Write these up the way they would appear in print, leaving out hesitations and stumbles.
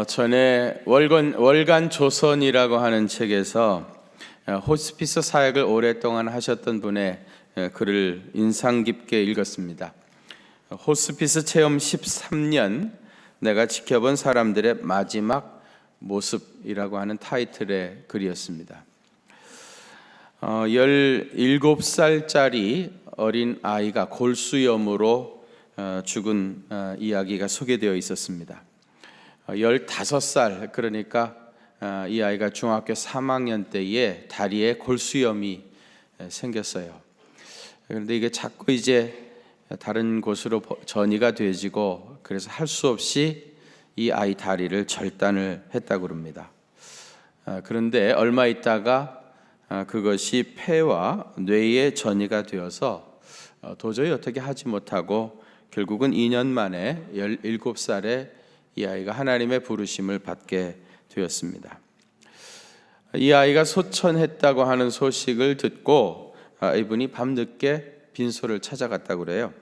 전에 월간 조선이라고 하는 책에서 호스피스 사역을 오랫동안 하셨던 분의 글을 인상 깊게 읽었습니다. 호스피스 체험 13년 내가 지켜본 사람들의 마지막 모습이라고 하는 타이틀의 글이었습니다. 17살짜리 어린 아이가 골수염으로 죽은 이야기가 소개되어 있었습니다. 15살, 그러니까 이 아이가 중학교 3학년 때에 다리에 골수염이 생겼어요. 그런데 이게 자꾸 이제 다른 곳으로 전이가 되지고, 그래서 할 수 없이 이 아이 다리를 절단을 했다고 합니다. 그런데 얼마 있다가 그것이 폐와 뇌에 전이가 되어서 도저히 어떻게 하지 못하고 결국은 2년 만에 17살에 이 아이가 하나님의 부르심을 받게 되었습니다. 이 아이가 소천했다고 하는 소식을 듣고 이분이 밤늦게 빈소를 찾아갔다고 그래요.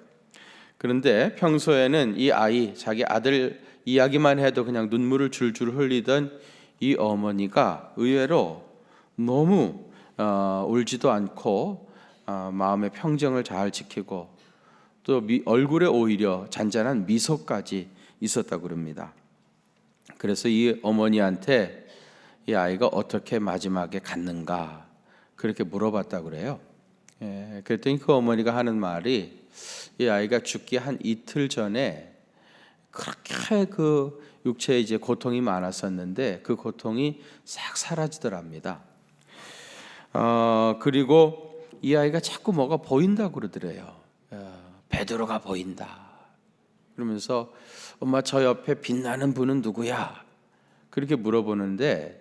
그런데 평소에는 이 아이, 자기 아들 이야기만 해도 그냥 눈물을 줄줄 흘리던 이 어머니가 의외로 너무 울지도 않고 마음의 평정을 잘 지키고 또 얼굴에 오히려 잔잔한 미소까지 있었다고 합니다. 그래서 이 어머니한테 이 아이가 어떻게 마지막에 갔는가 그렇게 물어봤다고 그래요. 그랬더니 그 어머니가 하는 말이, 이 아이가 죽기 한 이틀 전에 그렇게 그 육체에 이제 고통이 많았었는데 그 고통이 싹 사라지더랍니다. 그리고 이 아이가 자꾸 뭐가 보인다고 그러더래요. 베드로가 보인다. 그러면서 엄마, 저 옆에 빛나는 분은 누구야? 그렇게 물어보는데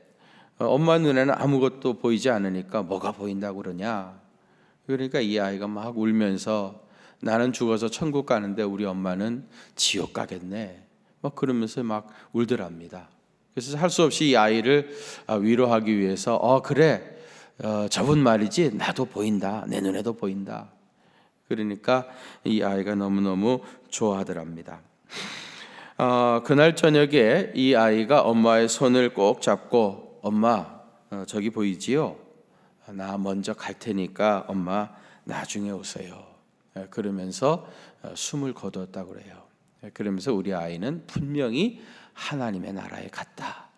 엄마 눈에는 아무것도 보이지 않으니까 뭐가 보인다고 그러냐? 그러니까 이 아이가 막 울면서 나는 죽어서 천국 가는데 우리 엄마는 지옥 가겠네, 막 그러면서 막 울더랍니다. 그래서 할 수 없이 이 아이를 위로하기 위해서 그래, 저분 말이지, 나도 보인다, 내 눈에도 보인다. 그러니까 이 아이가 너무너무 좋아하더랍니다. 그날 저녁에 이 아이가 엄마의 손을 꼭 잡고, 엄마, 저기 보이지요? 나 먼저 갈 테니까 엄마 나중에 오세요. 그러면서 숨을 거두었다고 그래요. 그러면서 우리 아이는 분명히 하나님의 나라에 갔다,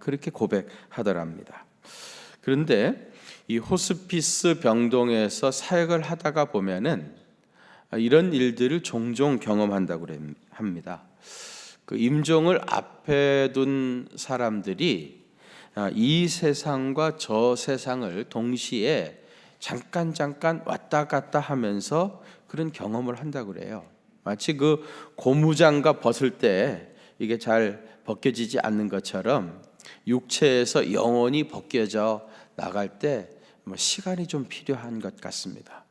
그렇게 고백하더랍니다. 그런데 이 호스피스 병동에서 사역을 하다가 보면은 이런 일들을 종종 경험한다고 합니다. 그 임종을 앞에 둔 사람들이 이 세상과 저 세상을 동시에 잠깐 왔다 갔다 하면서 그런 경험을 한다고 그래요. 마치 그 고무장갑 벗을 때 이게 잘 벗겨지지 않는 것처럼 육체에서 영혼이 벗겨져 나갈 때 시간이 좀 필요한 것 같습니다.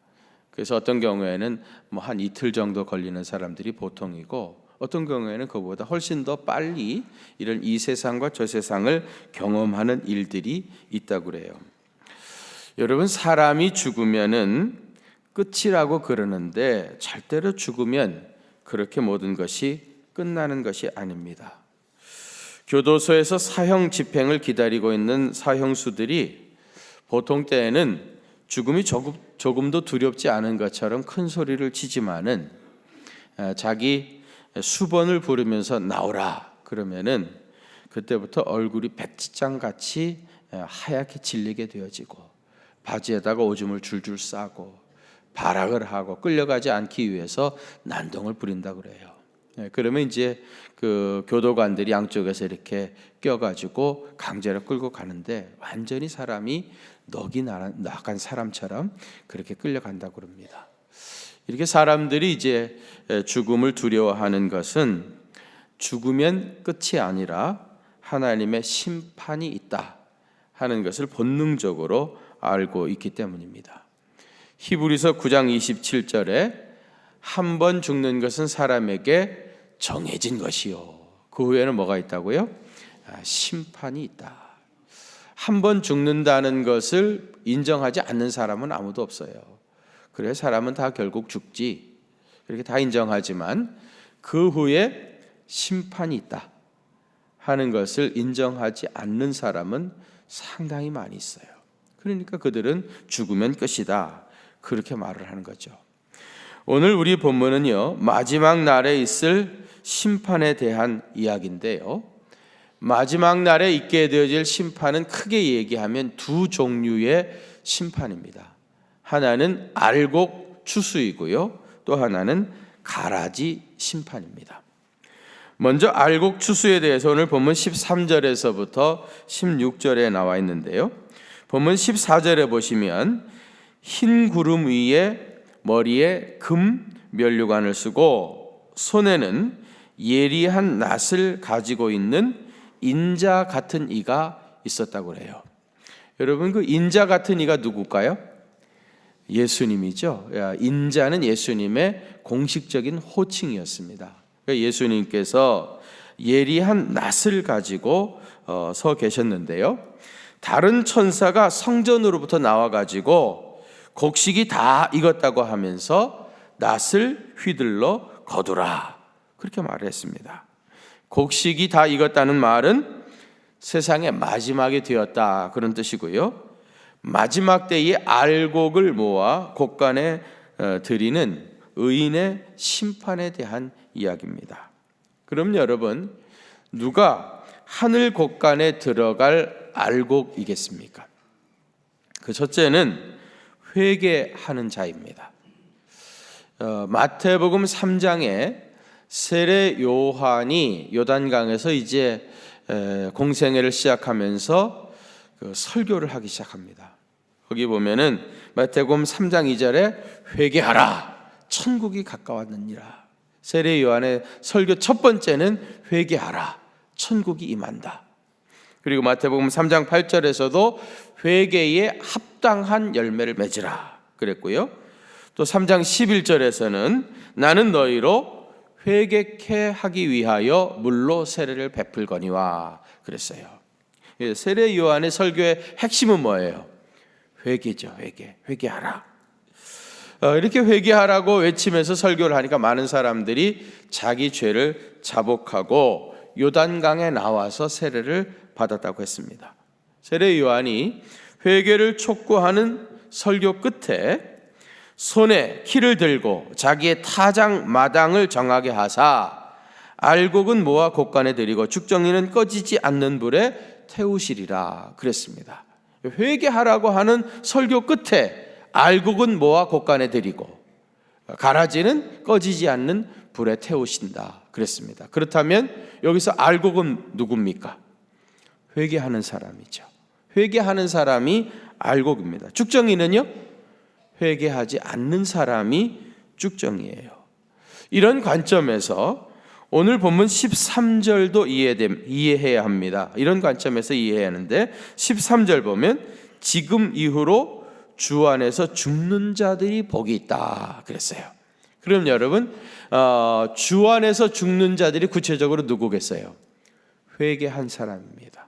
그래서 어떤 경우에는 한 이틀 정도 걸리는 사람들이 보통이고, 어떤 경우에는 그보다 훨씬 더 빨리 이런 이 세상과 저 세상을 경험하는 일들이 있다고 그래요. 여러분, 사람이 죽으면은 끝이라고 그러는데 절대로 죽으면 그렇게 모든 것이 끝나는 것이 아닙니다. 교도소에서 사형 집행을 기다리고 있는 사형수들이 보통 때에는 죽음이 조금도 두렵지 않은 것처럼 큰 소리를 치지만은 자기 수번을 부르면서 나오라 그러면은 그때부터 얼굴이 백지장같이 하얗게 질리게 되어지고 바지에다가 오줌을 줄줄 싸고 발악을 하고 끌려가지 않기 위해서 난동을 부린다고 그래요. 그러면 이제 그 교도관들이 양쪽에서 이렇게 껴가지고 강제로 끌고 가는데 완전히 사람이 넋이 나간 사람처럼 그렇게 끌려간다고 합니다. 이렇게 사람들이 이제 죽음을 두려워하는 것은 죽으면 끝이 아니라 하나님의 심판이 있다 하는 것을 본능적으로 알고 있기 때문입니다. 히브리서 9장 27절에 한 번 죽는 것은 사람에게 정해진 것이요, 그 후에는 뭐가 있다고요? 심판이 있다. 한 번 죽는다는 것을 인정하지 않는 사람은 아무도 없어요. 그래, 사람은 다 결국 죽지, 그렇게 다 인정하지만 그 후에 심판이 있다 하는 것을 인정하지 않는 사람은 상당히 많이 있어요. 그러니까 그들은 죽으면 끝이다, 그렇게 말을 하는 거죠. 오늘 우리 본문은요, 마지막 날에 있을 심판에 대한 이야기인데요, 마지막 날에 있게 되어질 심판은 크게 얘기하면 두 종류의 심판입니다. 하나는 알곡 추수이고요, 또 하나는 가라지 심판입니다. 먼저 알곡 추수에 대해서 오늘 본문 13절에서부터 16절에 나와 있는데요, 본문 14절에 보시면 흰 구름 위에 머리에 금 면류관을 쓰고 손에는 예리한 낫을 가지고 있는 인자 같은 이가 있었다고 그래요. 여러분, 그 인자 같은 이가 누굴까요? 예수님이죠. 인자는 예수님의 공식적인 호칭이었습니다. 예수님께서 예리한 낫을 가지고 서 계셨는데요, 다른 천사가 성전으로부터 나와가지고 곡식이 다 익었다고 하면서 낫을 휘둘러 거두라, 그렇게 말했습니다. 곡식이 다 익었다는 말은 세상의 마지막이 되었다, 그런 뜻이고요, 마지막 때에 알곡을 모아 곡간에 드리는 의인의 심판에 대한 이야기입니다. 그럼 여러분, 누가 하늘 곡간에 들어갈 알곡이겠습니까? 그 첫째는 회개하는 자입니다. 마태복음 3장에 세례 요한이 요단강에서 이제 공생애를 시작하면서 설교를 하기 시작합니다. 거기 보면은 마태복음 3장 2절에 회개하라, 천국이 가까웠느니라. 세례 요한의 설교 첫 번째는 회개하라, 천국이 임한다. 그리고 마태복음 3장 8절에서도 회개에 합당한 열매를 맺으라 그랬고요, 또 3장 11절에서는 나는 너희로 회개케 하기 위하여 물로 세례를 베풀거니와 그랬어요. 세례 요한의 설교의 핵심은 뭐예요? 회개죠. 회개하라. 이렇게 회개하라고 외치면서 설교를 하니까 많은 사람들이 자기 죄를 자복하고 요단강에 나와서 세례를 받았다고 했습니다. 세례 요한이 회개를 촉구하는 설교 끝에 손에 키를 들고 자기의 타작 마당을 정하게 하사 알곡은 모아 곡간에 들이고 죽정이는 꺼지지 않는 불에 태우시리라 그랬습니다. 회개하라고 하는 설교 끝에 알곡은 모아 곡간에 들이고 가라지는 꺼지지 않는 불에 태우신다 그랬습니다. 그렇다면 여기서 알곡은 누굽니까? 회개하는 사람이죠. 회개하는 사람이 알곡입니다. 죽정이는요? 회개하지 않는 사람이 죽정이에요. 이런 관점에서 오늘 본문 13절도 이해해야 합니다. 이런 관점에서 이해해야 하는데 13절 보면 지금 이후로 주 안에서 죽는 자들이 복이 있다 그랬어요. 그럼 여러분, 주 안에서 죽는 자들이 구체적으로 누구겠어요? 회개한 사람입니다.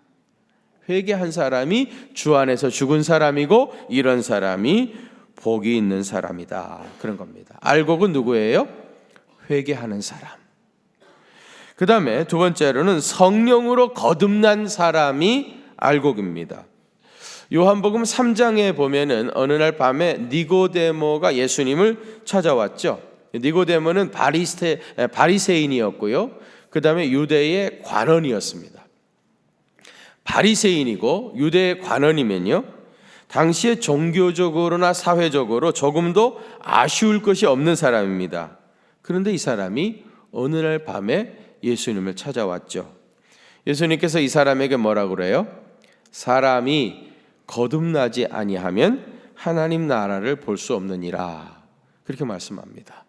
회개한 사람이 주 안에서 죽은 사람이고 이런 사람이 복이 있는 사람이다 그런 겁니다. 알곡은 누구예요? 회개하는 사람. 그 다음에 두 번째로는 성령으로 거듭난 사람이 알곡입니다. 요한복음 3장에 보면은 어느 날 밤에 니고데모가 예수님을 찾아왔죠. 니고데모는 바리새인이었고요, 그 다음에 유대의 관원이었습니다. 바리새인이고 유대의 관원이면요, 당시에 종교적으로나 사회적으로 조금도 아쉬울 것이 없는 사람입니다. 그런데 이 사람이 어느 날 밤에 예수님을 찾아왔죠. 예수님께서 이 사람에게 뭐라고 그래요? 사람이 거듭나지 아니하면 하나님 나라를 볼 수 없느니라 그렇게 말씀합니다.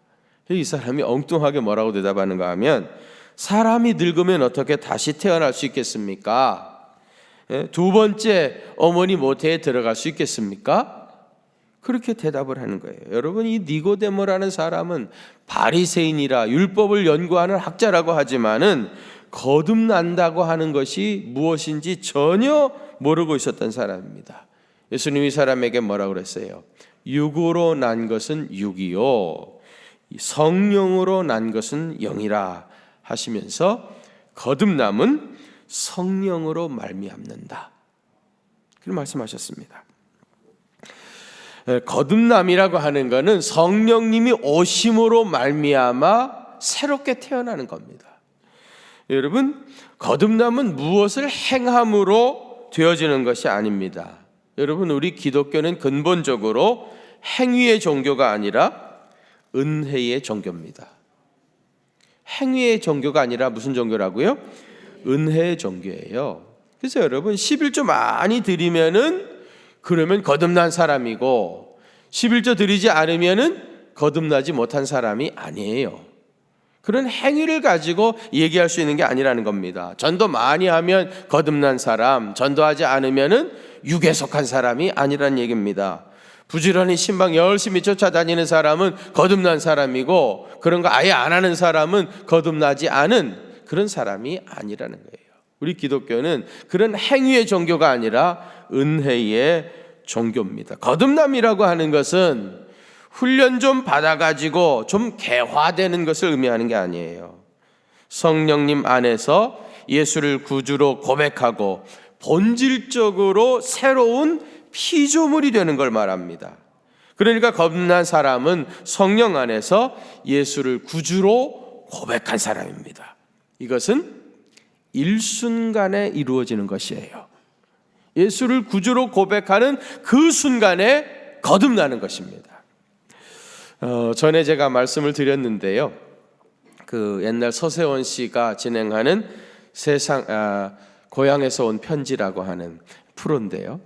이 사람이 엉뚱하게 뭐라고 대답하는가 하면, 사람이 늙으면 어떻게 다시 태어날 수 있겠습니까? 두 번째 어머니 모태에 들어갈 수 있겠습니까? 그렇게 대답을 하는 거예요. 여러분, 이 니고데모라는 사람은 바리새인이라 율법을 연구하는 학자라고 하지만은 거듭난다고 하는 것이 무엇인지 전혀 모르고 있었던 사람입니다. 예수님이 이 사람에게 뭐라고 그랬어요? 육으로 난 것은 육이요 성령으로 난 것은 영이라 하시면서 거듭남은 성령으로 말미암는다. 그렇게 말씀하셨습니다. 거듭남이라고 하는 것은 성령님이 오심으로 말미암아 새롭게 태어나는 겁니다. 여러분, 거듭남은 무엇을 행함으로 되어지는 것이 아닙니다. 여러분, 우리 기독교는 근본적으로 행위의 종교가 아니라 은혜의 종교입니다. 행위의 종교가 아니라 무슨 종교라고요? 은혜의 종교예요. 그래서 여러분, 11조 많이 드리면은 그러면 거듭난 사람이고, 11조 드리지 않으면은 거듭나지 못한 사람이 아니에요. 그런 행위를 가지고 얘기할 수 있는 게 아니라는 겁니다. 전도 많이 하면 거듭난 사람, 전도하지 않으면은 육에 속한 사람이 아니라는 얘기입니다. 부지런히 신방 열심히 쫓아다니는 사람은 거듭난 사람이고, 그런 거 아예 안 하는 사람은 거듭나지 않은 그런 사람이 아니라는 거예요. 우리 기독교는 그런 행위의 종교가 아니라 은혜의 종교입니다. 거듭남이라고 하는 것은 훈련 좀 받아가지고 좀 개화되는 것을 의미하는 게 아니에요. 성령님 안에서 예수를 구주로 고백하고 본질적으로 새로운 피조물이 되는 걸 말합니다. 그러니까 거듭난 사람은 성령 안에서 예수를 구주로 고백한 사람입니다. 이것은 일순간에 이루어지는 것이에요. 예수를 구주로 고백하는 그 순간에 거듭나는 것입니다. 전에 제가 말씀을 드렸는데요. 그 옛날 서세원 씨가 진행하는 고향에서 온 편지라고 하는 프로인데요.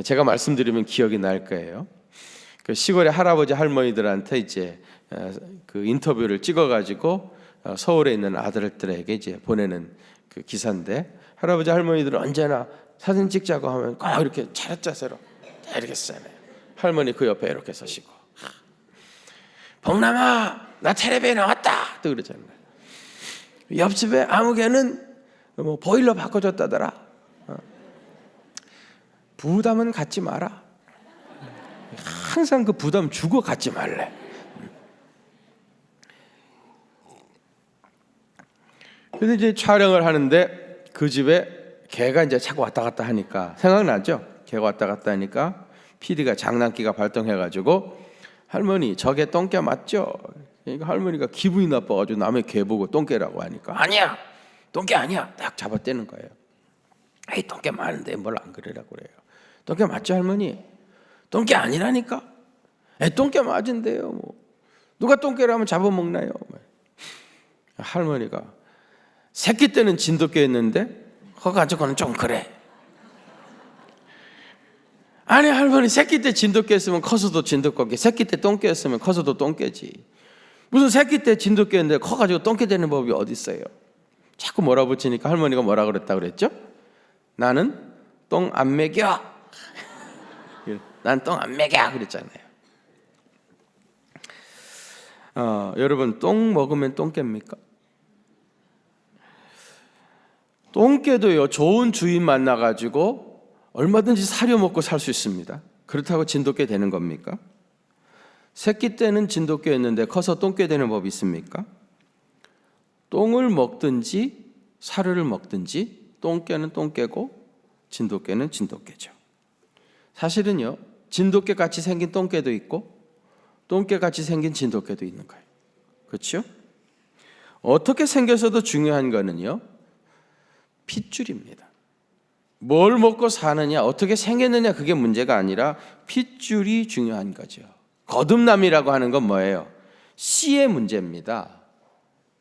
제가 말씀드리면 기억이 날 거예요. 그 시골의 할아버지 할머니들한테 이제 그 인터뷰를 찍어가지고 서울에 있는 아들들에게 이제 보내는 그 기사인데, 할아버지 할머니들은 언제나 사진 찍자고 하면 꼭 이렇게 차렷 자세로 이렇게 쓰잖아요. 할머니 그 옆에 이렇게 서시고, 복남아 나 텔레비에 나왔다 또 그러잖아요. 옆집에 아무개는 뭐 보일러 바꿔줬다더라. 부담은 갖지 마라. 항상 그 부담 주고 갖지 말래. 그래서 이제 촬영을 하는데 그 집에 개가 이제 자꾸 왔다 갔다 하니까, 생각나죠? 개가 왔다 갔다 하니까 PD가 장난기가 발동해가지고, 할머니 저게 똥개 맞죠? 그러니까 할머니가 기분이 나빠가지고 남의 개 보고 똥개라고 하니까, 아니야 똥개 아니야 딱 잡아떼는 거예요. 에이 똥개 많은데 뭘 안 그래라고 그래요. 똥개 맞죠 할머니? 똥개 아니라니까. 똥개 맞은데요. 뭐 누가 똥개라면 잡아먹나요? 할머니가 새끼 때는 진돗개였는데 그거 가지고는 좀 그래. 아니 할머니, 새끼 때 진돗개였으면 커서도 진돗개, 새끼 때 똥개였으면 커서도 똥개지. 무슨 새끼 때 진돗개였는데 커가지고 똥개 되는 법이 어디 있어요? 자꾸 몰아붙이니까 할머니가 뭐라 그랬다 그랬죠? 나는 똥 안 먹여. 난 똥 안 먹여 그랬잖아요. 여러분, 똥 먹으면 똥개입니까? 똥개도요, 좋은 주인 만나가지고 얼마든지 사려 먹고 살 수 있습니다. 그렇다고 진돗개 되는 겁니까? 새끼 때는 진돗개였는데 커서 똥개 되는 법이 있습니까? 똥을 먹든지 사료를 먹든지 똥개는 똥개고 진돗개는 진돗개죠. 사실은요, 진돗개 같이 생긴 똥개도 있고 똥개 같이 생긴 진돗개도 있는 거예요. 그렇죠? 어떻게 생겨서도 중요한 거는요, 핏줄입니다. 뭘 먹고 사느냐, 어떻게 생겼느냐, 그게 문제가 아니라 핏줄이 중요한 거죠. 거듭남이라고 하는 건 뭐예요? 씨의 문제입니다.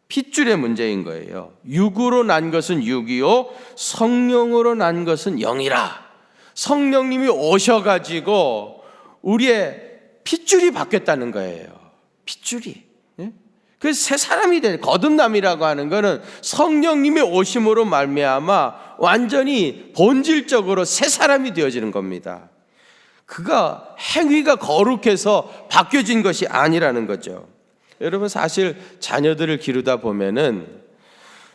핏줄의 문제인 거예요. 육으로 난 것은 육이요, 성령으로 난 것은 영이라. 성령님이 오셔가지고 우리의 핏줄이 바뀌었다는 거예요. 핏줄이. 그래서 새 사람이 된, 거듭남이라고 하는 것은 성령님의 오심으로 말미암아 완전히 본질적으로 새 사람이 되어지는 겁니다. 그가 행위가 거룩해서 바뀌어진 것이 아니라는 거죠. 여러분, 사실 자녀들을 기르다 보면은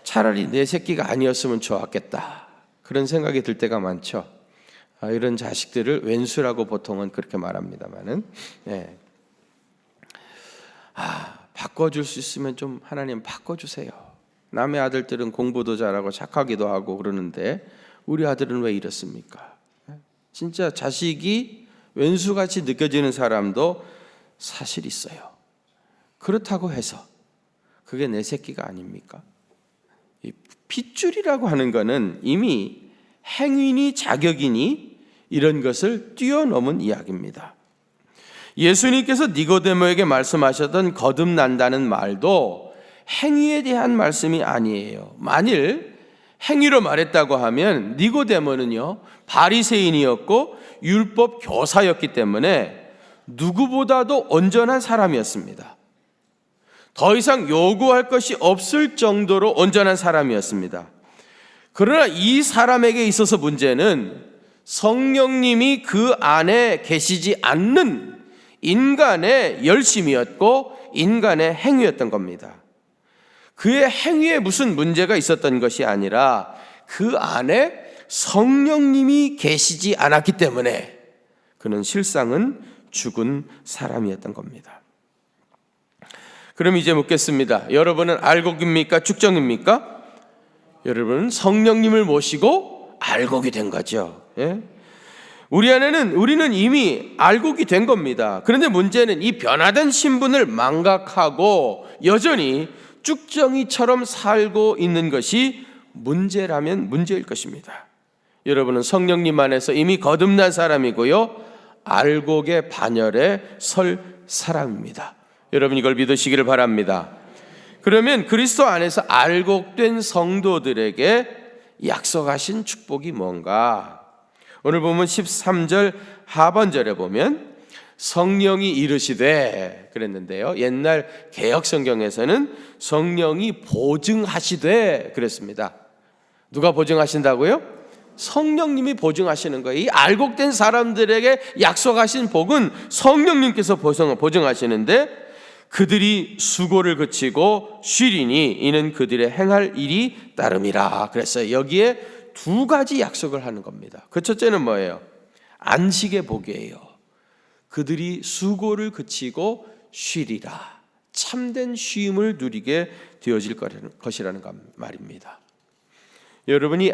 차라리 내 새끼가 아니었으면 좋았겠다, 그런 생각이 들 때가 많죠. 이런 자식들을 왼수라고 보통은 그렇게 말합니다만은, 바꿔줄 수 있으면 좀 하나님 바꿔주세요. 남의 아들들은 공부도 잘하고 착하기도 하고 그러는데 우리 아들은 왜 이렇습니까? 진짜 자식이 왼수같이 느껴지는 사람도 사실 있어요. 그렇다고 해서 그게 내 새끼가 아닙니까? 이 핏줄이라고 하는 것은 이미 행위니 자격이니 이런 것을 뛰어넘은 이야기입니다. 예수님께서 니고데모에게 말씀하셨던 거듭난다는 말도 행위에 대한 말씀이 아니에요. 만일 행위로 말했다고 하면 니고데모는요, 바리새인이었고 율법 교사였기 때문에 누구보다도 온전한 사람이었습니다. 더 이상 요구할 것이 없을 정도로 온전한 사람이었습니다. 그러나 이 사람에게 있어서 문제는 성령님이 그 안에 계시지 않는 인간의 열심이었고 인간의 행위였던 겁니다. 그의 행위에 무슨 문제가 있었던 것이 아니라 그 안에 성령님이 계시지 않았기 때문에 그는 실상은 죽은 사람이었던 겁니다. 그럼 이제 묻겠습니다. 여러분은 알곡입니까? 축정입니까? 여러분은 성령님을 모시고 알곡이 된 거죠. 예? 우리는 이미 알곡이 된 겁니다. 그런데 문제는 이 변화된 신분을 망각하고 여전히 쭉정이처럼 살고 있는 것이 문제라면 문제일 것입니다. 여러분은 성령님 안에서 이미 거듭난 사람이고요, 알곡의 반열에 설 사람입니다. 여러분 이걸 믿으시기를 바랍니다. 그러면 그리스도 안에서 알곡된 성도들에게 약속하신 축복이 뭔가? 오늘 보면 13절 하반절에 보면 성령이 이르시되 그랬는데요, 옛날 개역 성경에서는 성령이 보증하시되 그랬습니다. 누가 보증하신다고요? 성령님이 보증하시는 거예요. 이 알곡된 사람들에게 약속하신 복은 성령님께서 보증하시는데 그들이 수고를 그치고 쉬리니 이는 그들의 행할 일이 따름이라 그랬어요. 여기에 두 가지 약속을 하는 겁니다. 그 첫째는 뭐예요? 안식의 복이에요. 그들이 수고를 그치고 쉬리라, 참된 쉼을 누리게 되어질 것이라는 말입니다. 여러분이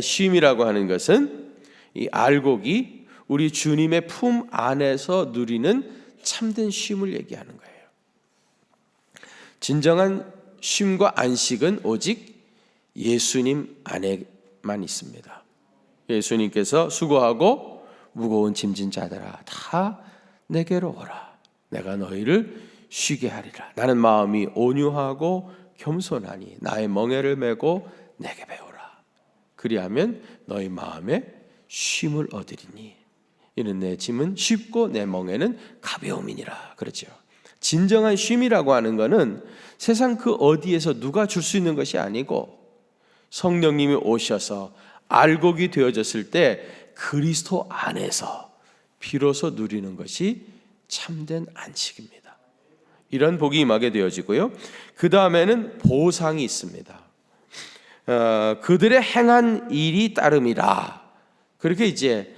쉼이라고 하는 것은 이 알곡이 우리 주님의 품 안에서 누리는 참된 쉼을 얘기하는 거예요. 진정한 쉼과 안식은 오직 예수님 안에만 있습니다. 예수님께서 수고하고 무거운 짐진 자들아 다 내게로 오라, 내가 너희를 쉬게 하리라. 나는 마음이 온유하고 겸손하니 나의 멍에를 메고 내게 배우라. 그리하면 너희 마음에 쉼을 얻으리니 이는 내 짐은 쉽고 내 멍에는 가벼움이니라. 그렇죠. 진정한 쉼이라고 하는 것은 세상 그 어디에서 누가 줄 수 있는 것이 아니고 성령님이 오셔서 알곡이 되어졌을 때 그리스도 안에서 비로소 누리는 것이 참된 안식입니다. 이런 복이 임하게 되어지고요, 그 다음에는 보상이 있습니다. 그들의 행한 일이 따름이라 그렇게 이제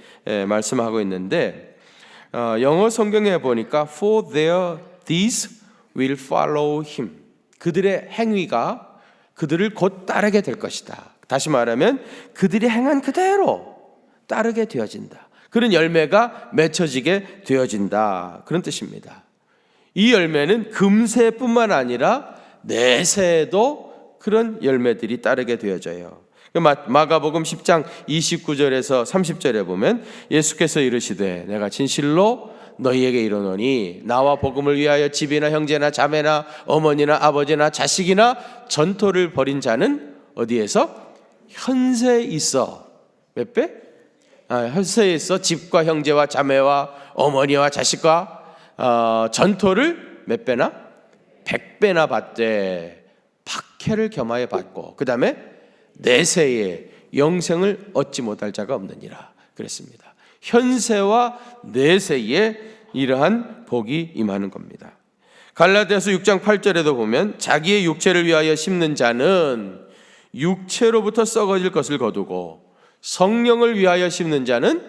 말씀하고 있는데, 영어 성경에 보니까 For their deeds will follow him. 그들의 행위가 그들을 곧 따르게 될 것이다. 다시 말하면 그들이 행한 그대로 따르게 되어진다. 그런 열매가 맺혀지게 되어진다. 그런 뜻입니다. 이 열매는 금세뿐만 아니라 내세에도 그런 열매들이 따르게 되어져요. 마가복음 10장 29절에서 30절에 보면 예수께서 이르시되 내가 진실로 너희에게 이르노니 나와 복음을 위하여 집이나 형제나 자매나 어머니나 아버지나 자식이나 전토를 벌인 자는 어디에서? 현세에 있어 몇 배? 현세에 있어 집과 형제와 자매와 어머니와 자식과 전토를 몇 배나? 100배나 받되 박해를 겸하여 받고 그 다음에 내세에 영생을 얻지 못할 자가 없느니라 그랬습니다. 현세와 내세에 이러한 복이 임하는 겁니다. 갈라디아서 6장 8절에도 보면 자기의 육체를 위하여 심는 자는 육체로부터 썩어질 것을 거두고 성령을 위하여 심는 자는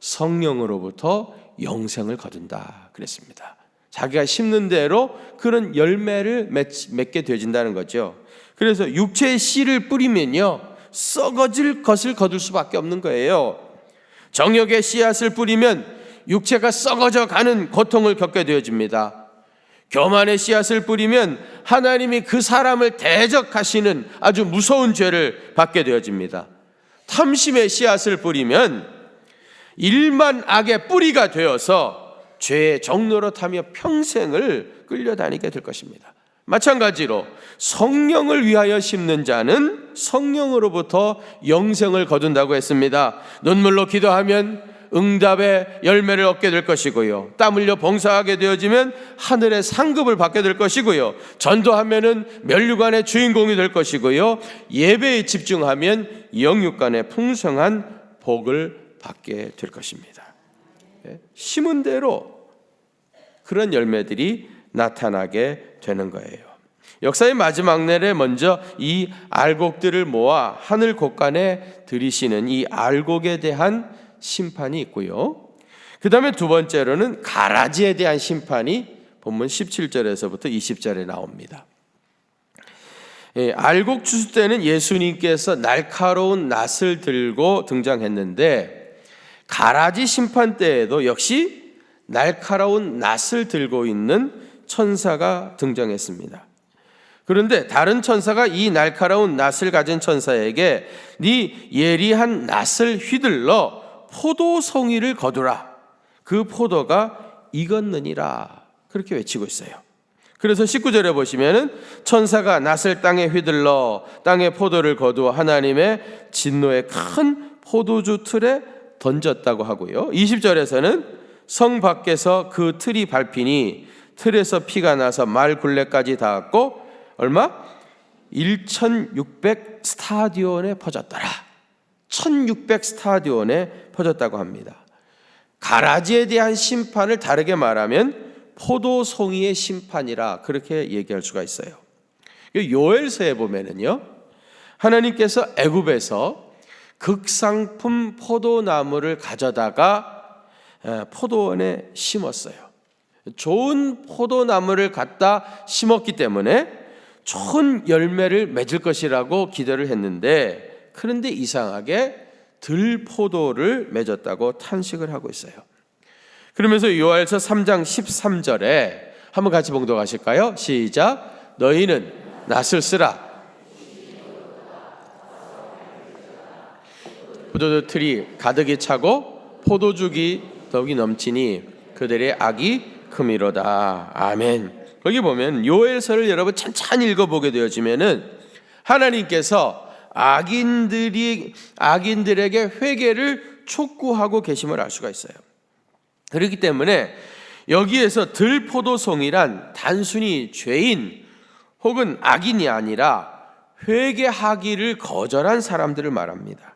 성령으로부터 영생을 거둔다 그랬습니다. 자기가 심는 대로 그런 열매를 맺게 되어진다는 거죠. 그래서 육체의 씨를 뿌리면요, 썩어질 것을 거둘 수밖에 없는 거예요. 정욕의 씨앗을 뿌리면 육체가 썩어져 가는 고통을 겪게 되어집니다. 교만의 씨앗을 뿌리면 하나님이 그 사람을 대적하시는 아주 무서운 죄를 받게 되어집니다. 탐심의 씨앗을 뿌리면 일만 악의 뿌리가 되어서 죄의 종로로 타며 평생을 끌려다니게 될 것입니다. 마찬가지로 성령을 위하여 심는 자는 성령으로부터 영생을 거둔다고 했습니다. 눈물로 기도하면 응답의 열매를 얻게 될 것이고요, 땀 흘려 봉사하게 되어지면 하늘의 상급을 받게 될 것이고요, 전도하면은 면류관의 주인공이 될 것이고요, 예배에 집중하면 영육간의 풍성한 복을 받게 될 것입니다. 심은 대로 그런 열매들이 나타나게 되는 거예요. 역사의 마지막 날에 먼저 이 알곡들을 모아 하늘 곳간에 들이시는 이 알곡에 대한 심판이 있고요, 그 다음에 두 번째로는 가라지에 대한 심판이 본문 17절에서부터 20절에 나옵니다. 알곡 추수 때는 예수님께서 날카로운 낫을 들고 등장했는데, 가라지 심판 때에도 역시 날카로운 낫을 들고 있는 천사가 등장했습니다. 그런데 다른 천사가 이 날카로운 낫을 가진 천사에게 네 예리한 낫을 휘둘러 포도송이를 거두라, 그 포도가 익었느니라, 그렇게 외치고 있어요. 그래서 19절에 보시면은 천사가 낫을 땅에 휘둘러 땅에 포도를 거두어 하나님의 진노의 큰 포도주 틀에 던졌다고 하고요, 20절에서는 성 밖에서 그 틀이 밟히니 틀에서 피가 나서 말 굴레까지 닿았고 얼마? 1600 스타디온에 퍼졌더라. 1600 스타디온에 퍼졌다고 합니다. 가라지에 대한 심판을 다르게 말하면 포도송이의 심판이라 그렇게 얘기할 수가 있어요. 요엘서에 보면은요, 하나님께서 애굽에서 극상품 포도나무를 가져다가 포도원에 심었어요. 좋은 포도나무를 갖다 심었기 때문에 좋은 열매를 맺을 것이라고 기대를 했는데, 그런데 이상하게 들포도를 맺었다고 탄식을 하고 있어요. 그러면서 요엘서 3장 13절에 한번 같이 봉독하실까요? 시작. 너희는 낫을 쓰라. 포도주 틀이 가득히 차고 포도죽이 더욱이 넘치니 그들의 악이 크미로다. 아멘. 거기 보면 요엘서를 여러분 천천히 읽어보게 되어지면은 하나님께서 악인들에게 회개를 촉구하고 계심을 알 수가 있어요. 그렇기 때문에 여기에서 들포도송이란 단순히 죄인 혹은 악인이 아니라 회개하기를 거절한 사람들을 말합니다.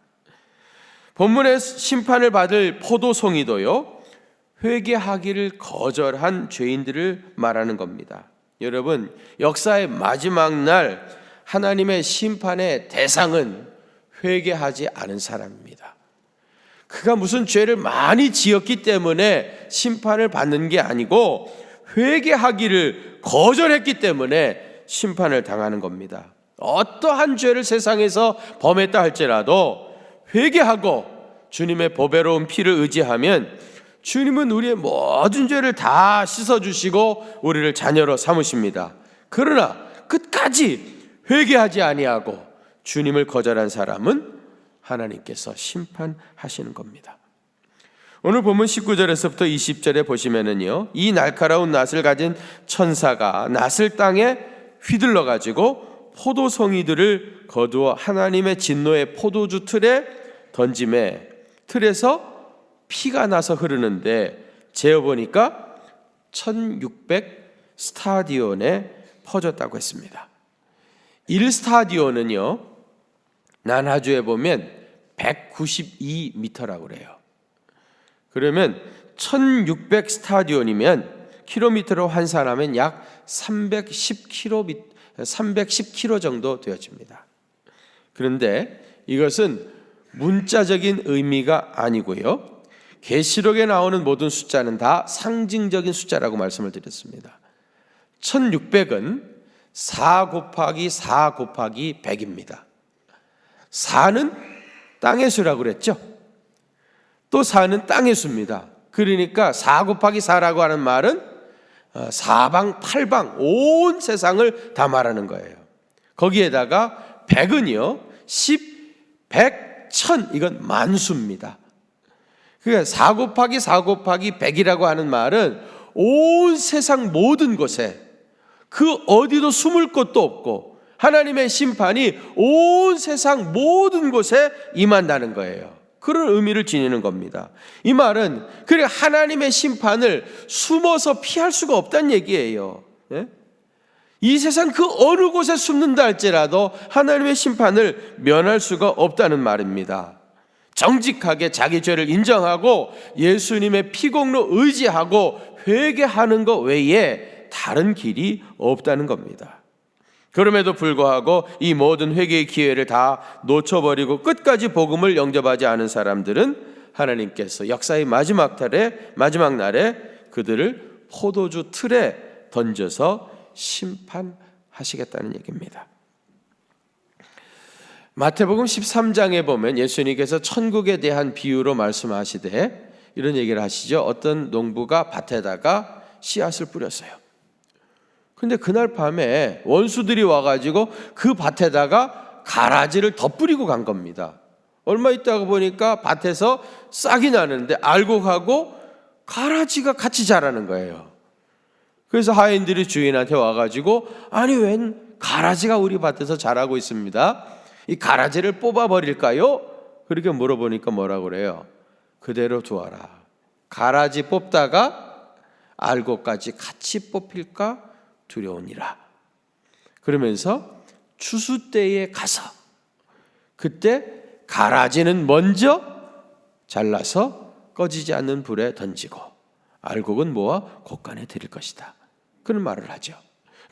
본문의 심판을 받을 포도송이도요, 회개하기를 거절한 죄인들을 말하는 겁니다. 여러분, 역사의 마지막 날 하나님의 심판의 대상은 회개하지 않은 사람입니다. 그가 무슨 죄를 많이 지었기 때문에 심판을 받는 게 아니고 회개하기를 거절했기 때문에 심판을 당하는 겁니다. 어떠한 죄를 세상에서 범했다 할지라도 회개하고 주님의 보배로운 피를 의지하면 주님은 우리의 모든 죄를 다 씻어주시고 우리를 자녀로 삼으십니다. 그러나 끝까지 회개하지 아니하고 주님을 거절한 사람은 하나님께서 심판하시는 겁니다. 오늘 본문 19절에서부터 20절에 보시면은요, 이 날카로운 낫을 가진 천사가 낫을 땅에 휘둘러 가지고 포도송이들을 거두어 하나님의 진노의 포도주 틀에 던짐에 틀에서 피가 나서 흐르는데 재어보니까 1600 스타디온에 퍼졌다고 했습니다. 1스타디온은요, 난하주에 보면 192m라고 그래요. 그러면 1600 스타디온이면 킬로미터로 환산하면 약 310km 정도 되어집니다. 그런데 이것은 문자적인 의미가 아니고요, 계시록에 나오는 모든 숫자는 다 상징적인 숫자라고 말씀을 드렸습니다. 1600은 4 곱하기 4 곱하기 100입니다. 4는 땅의 수라고 그랬죠. 또 4는 땅의 수입니다. 그러니까 4 곱하기 4라고 하는 말은 사방 팔방 온 세상을 다 말하는 거예요. 거기에다가 100은요 10, 100, 1000 이건 만수입니다. 그러니까 4 곱하기 4 곱하기 100이라고 하는 말은 온 세상 모든 곳에 그 어디도 숨을 곳도 없고 하나님의 심판이 온 세상 모든 곳에 임한다는 거예요. 그런 의미를 지니는 겁니다. 이 말은 그래 하나님의 심판을 숨어서 피할 수가 없다는 얘기예요. 예? 이 세상 그 어느 곳에 숨는다 할지라도 하나님의 심판을 면할 수가 없다는 말입니다. 정직하게 자기 죄를 인정하고 예수님의 피공로 의지하고 회개하는 것 외에 다른 길이 없다는 겁니다. 그럼에도 불구하고 이 모든 회개의 기회를 다 놓쳐버리고 끝까지 복음을 영접하지 않은 사람들은 하나님께서 역사의 마지막 날에 그들을 포도주 틀에 던져서 심판하시겠다는 얘기입니다. 마태복음 13장에 보면 예수님께서 천국에 대한 비유로 말씀하시되 이런 얘기를 하시죠. 어떤 농부가 밭에다가 씨앗을 뿌렸어요. 근데 그날 밤에 원수들이 와가지고 그 밭에다가 가라지를 덧뿌리고 간 겁니다. 얼마 있다가 보니까 밭에서 싹이 나는데 알곡하고 가라지가 같이 자라는 거예요. 그래서 하인들이 주인한테 와가지고 아니 웬 가라지가 우리 밭에서 자라고 있습니다. 이 가라지를 뽑아버릴까요? 그렇게 물어보니까 뭐라고 그래요? 그대로 두어라. 가라지 뽑다가 알곡까지 같이 뽑힐까 두려우니라. 그러면서 추수 때에 가서 그때 가라지는 먼저 잘라서 꺼지지 않는 불에 던지고 알곡은 모아 곳간에 드릴 것이다. 그런 말을 하죠.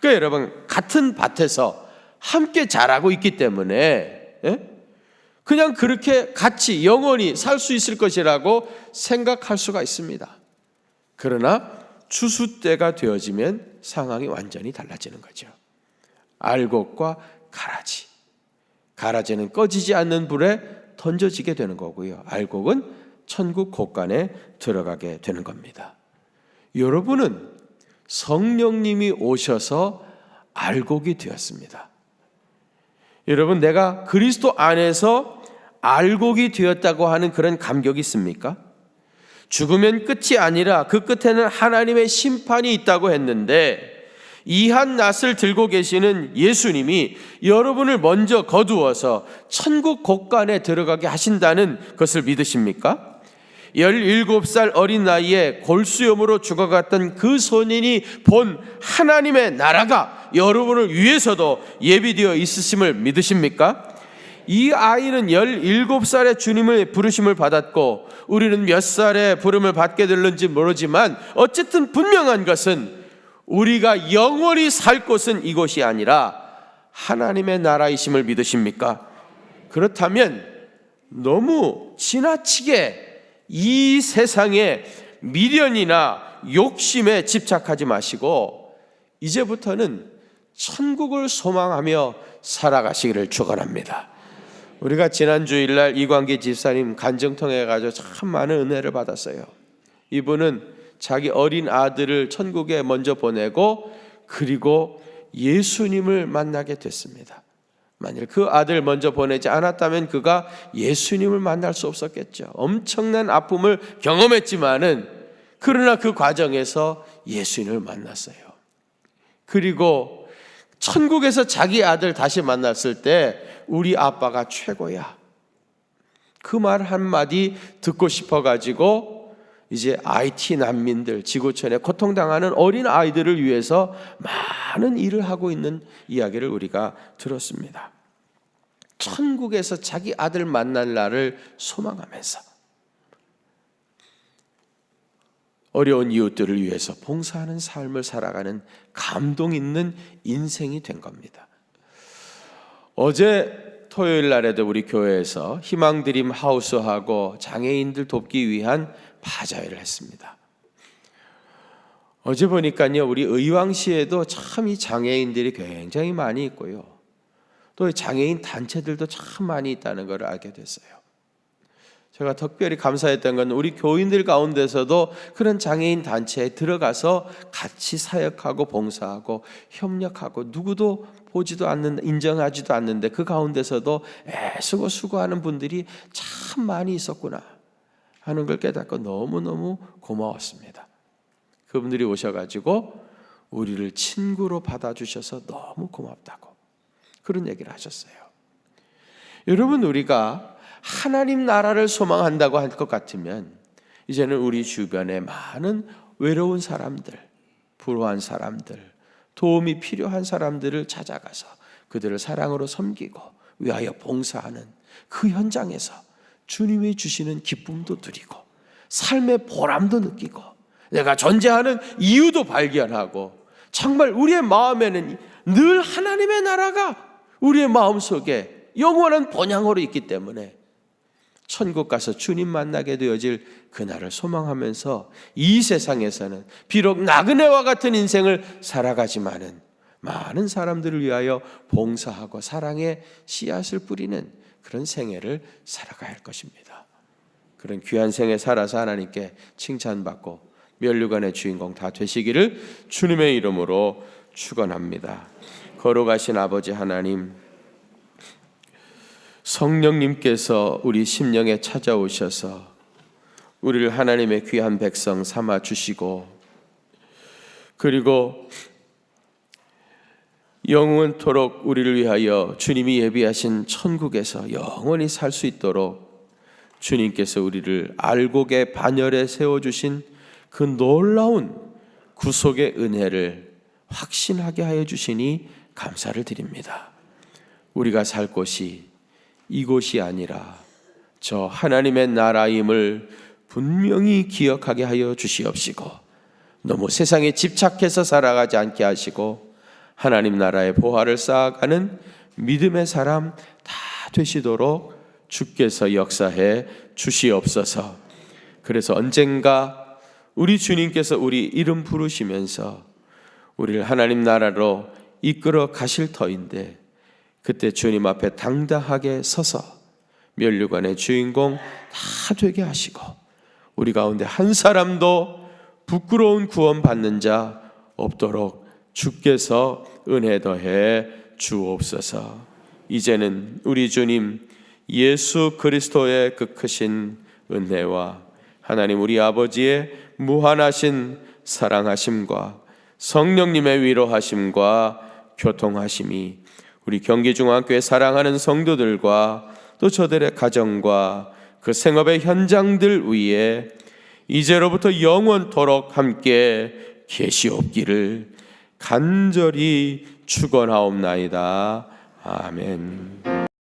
그러니까 여러분 같은 밭에서 함께 자라고 있기 때문에 그냥 그렇게 같이 영원히 살 수 있을 것이라고 생각할 수가 있습니다. 그러나 추수 때가 되어지면 상황이 완전히 달라지는 거죠. 알곡과 가라지는 꺼지지 않는 불에 던져지게 되는 거고요. 알곡은 천국 곳간에 들어가게 되는 겁니다. 여러분은 성령님이 오셔서 알곡이 되었습니다. 여러분 내가 그리스도 안에서 알곡이 되었다고 하는 그런 감격이 있습니까? 죽으면 끝이 아니라 그 끝에는 하나님의 심판이 있다고 했는데 이 한 낫을 들고 계시는 예수님이 여러분을 먼저 거두어서 천국 곳간에 들어가게 하신다는 것을 믿으십니까? 17살 어린 나이에 골수염으로 죽어갔던 그 소년이 본 하나님의 나라가 여러분을 위해서도 예비되어 있으심을 믿으십니까? 이 아이는 17살에 주님의 부르심을 받았고 우리는 몇 살에 부름을 받게 될는지 모르지만 어쨌든 분명한 것은 우리가 영원히 살 곳은 이곳이 아니라 하나님의 나라이심을 믿으십니까? 그렇다면 너무 지나치게 이 세상의 미련이나 욕심에 집착하지 마시고 이제부터는 천국을 소망하며 살아가시기를 축원합니다. 우리가 지난 주일날 이광기 집사님 간증 통해 가지고 참 많은 은혜를 받았어요. 이분은 자기 어린 아들을 천국에 먼저 보내고 그리고 예수님을 만나게 됐습니다. 만일 그 아들 먼저 보내지 않았다면 그가 예수님을 만날 수 없었겠죠. 엄청난 아픔을 경험했지만은 그러나 그 과정에서 예수님을 만났어요. 그리고 천국에서 자기 아들 다시 만났을 때 우리 아빠가 최고야. 그 말 한마디 듣고 싶어가지고 이제 IT 난민들, 지구촌에 고통당하는 어린 아이들을 위해서 많은 일을 하고 있는 이야기를 우리가 들었습니다. 천국에서 자기 아들 만날 날을 소망하면서 어려운 이웃들을 위해서 봉사하는 삶을 살아가는 감동 있는 인생이 된 겁니다. 어제 토요일 날에도 우리 교회에서 희망드림 하우스하고 장애인들 돕기 위한 바자회를 했습니다. 어제 보니까요, 우리 의왕시에도 참 이 장애인들이 굉장히 많이 있고요, 또 장애인 단체들도 참 많이 있다는 걸 알게 됐어요. 제가 특별히 감사했던 건 우리 교인들 가운데서도 그런 장애인 단체에 들어가서 같이 사역하고 봉사하고 협력하고, 누구도 보지도 않는, 인정하지도 않는데 그 가운데서도 애쓰고 수고하는 분들이 참 많이 있었구나 하는 걸 깨닫고 너무너무 고마웠습니다. 그분들이 오셔가지고 우리를 친구로 받아주셔서 너무 고맙다고 그런 얘기를 하셨어요. 여러분, 우리가 하나님 나라를 소망한다고 할 것 같으면 이제는 우리 주변에 많은 외로운 사람들, 불우한 사람들, 도움이 필요한 사람들을 찾아가서 그들을 사랑으로 섬기고 위하여 봉사하는 그 현장에서 주님이 주시는 기쁨도 누리고 삶의 보람도 느끼고 내가 존재하는 이유도 발견하고, 정말 우리의 마음에는 늘 하나님의 나라가 우리의 마음속에 영원한 본향으로 있기 때문에 천국 가서 주님 만나게 되어질 그날을 소망하면서 이 세상에서는 비록 나그네와 같은 인생을 살아가지만은 많은 사람들을 위하여 봉사하고 사랑의 씨앗을 뿌리는 그런 생애를 살아가야 할 것입니다. 그런 귀한 생애 살아서 하나님께 칭찬받고 면류관의 주인공 다 되시기를 주님의 이름으로 축원합니다. 거룩하신 아버지 하나님, 성령님께서 우리 심령에 찾아오셔서 우리를 하나님의 귀한 백성 삼아 주시고, 그리고 영원토록 우리를 위하여 주님이 예비하신 천국에서 영원히 살 수 있도록 주님께서 우리를 알곡의 반열에 세워주신 그 놀라운 구속의 은혜를 확신하게 하여 주시니 감사를 드립니다. 우리가 살 곳이 이곳이 아니라 저 하나님의 나라임을 분명히 기억하게 하여 주시옵시고, 너무 세상에 집착해서 살아가지 않게 하시고 하나님 나라의 보화를 쌓아가는 믿음의 사람 다 되시도록 주께서 역사해 주시옵소서. 그래서 언젠가 우리 주님께서 우리 이름 부르시면서 우리를 하나님 나라로 이끌어 가실 터인데, 그때 주님 앞에 당당하게 서서 면류관의 주인공 다 되게 하시고 우리 가운데 한 사람도 부끄러운 구원 받는 자 없도록 주께서 은혜 더해 주옵소서. 이제는 우리 주님 예수 그리스도의 그 크신 은혜와 하나님 우리 아버지의 무한하신 사랑하심과 성령님의 위로하심과 교통하심이 우리 경기중앙교회 사랑하는 성도들과 또 저들의 가정과 그 생업의 현장들 위에 이제로부터 영원토록 함께 계시옵기를 간절히 축원하옵나이다. 아멘.